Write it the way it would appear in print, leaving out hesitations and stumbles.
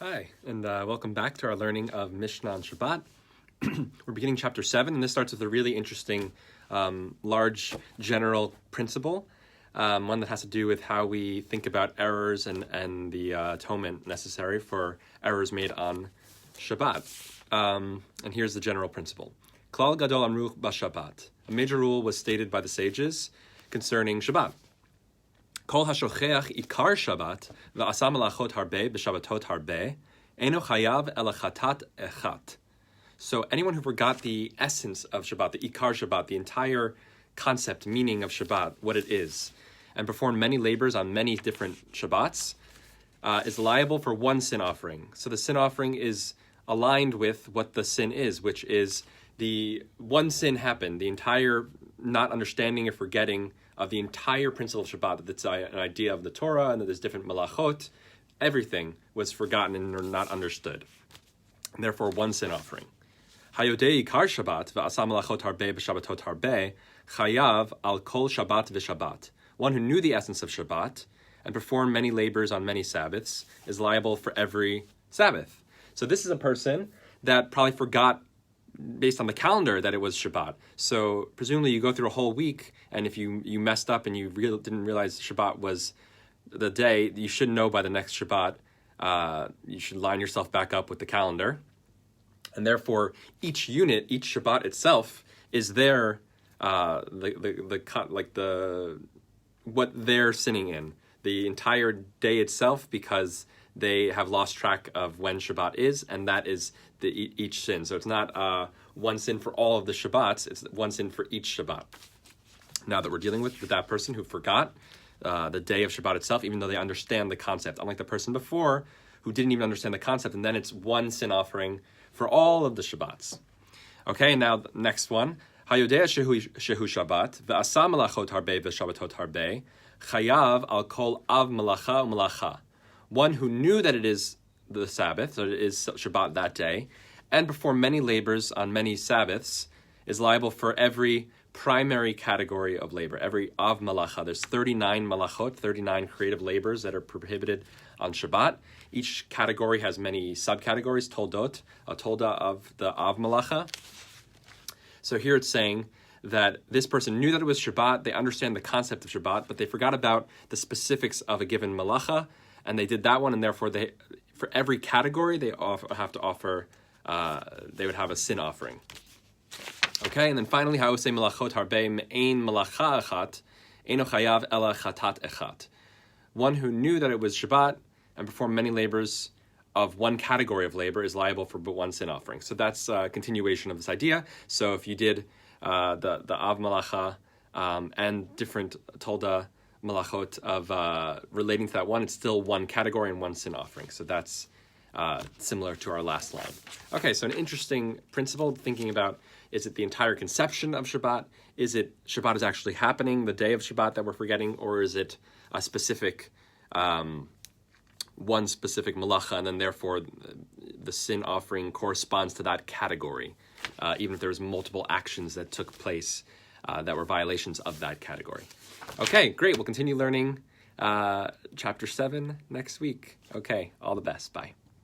Hi, and welcome back to our learning of Mishnah on Shabbat. We're beginning chapter 7, and this starts with a really interesting, large general principle, one that has to do with how we think about errors and the atonement necessary for errors made on Shabbat. And here's the general principle. Klal gadol amru b'Shabbat. A major rule was stated by the sages concerning Shabbat. Kol hashocheach ikar Shabbat v'asa malachot harbe b'Shabbatot harbe eno chayav ela chatat echat. So anyone who forgot the essence of Shabbat, the ikar Shabbat, the entire concept, meaning of Shabbat, what it is, and performed many labors on many different Shabbats, is liable for one sin offering. So the sin offering is aligned with what the sin is, which is the one sin happened, the entire not understanding or forgetting of the entire principle of Shabbat, that's an idea of the Torah, and that there's different malachot, everything was forgotten and not understood. And therefore, one sin offering. Hayodei ikar Shabbat v'asa malachot harbe b'Shabbatot harbe chayav al kol Shabbat v'Shabbat. One who knew the essence of Shabbat and performed many labors on many Sabbaths is liable for every Sabbath. So this is a person that probably forgot based on the calendar that it was Shabbat. So presumably you go through a whole week, and if you messed up and you didn't realize Shabbat was the day, you should know by the next Shabbat. You should line yourself back up with the calendar. And therefore, each unit, each Shabbat itself, is their what they're sinning in. The entire day itself, because they have lost track of when Shabbat is, and that is each sin. So it's not one sin for all of the Shabbats, it's one sin for each Shabbat. Now that we're dealing with that person who forgot the day of Shabbat itself, even though they understand the concept, unlike the person before who didn't even understand the concept, and then it's one sin offering for all of the Shabbats. Okay, now the next one. Hayodea shehu Shabbat, ve'asa malachot harbe v'Shabbatot harbe, chayav al kol av malacha u'malacha. One who knew that it is the Sabbath, so it is Shabbat that day, and performed many labors on many Sabbaths, is liable for every primary category of labor, every av malacha. There's 39 malachot, 39 creative labors that are prohibited on Shabbat. Each category has many subcategories, toldot, a tolda of the av malacha. So here it's saying that this person knew that it was Shabbat, they understand the concept of Shabbat, but they forgot about the specifics of a given malacha, and they did that one, and therefore for every category they have to offer, they would have a sin offering. Okay, and then finally, ha'osei malachot harbe me'ein malacha echat, eno chayav ela chatat echat. One who knew that it was Shabbat and performed many labors of one category of labor is liable for but one sin offering. So that's a continuation of this idea. So if you did the av malacha and different tolda malachot of relating to that one, it's still one category and one sin offering. So that's similar to our last line. Okay, so an interesting principle, thinking about, is it the entire conception of Shabbat? Is it Shabbat is actually happening, the day of Shabbat that we're forgetting, or is it a specific, one specific malacha, and then therefore the sin offering corresponds to that category, even if there's multiple actions that took place that were violations of that category. Okay, great. We'll continue learning chapter 7 next week. Okay, all the best. Bye.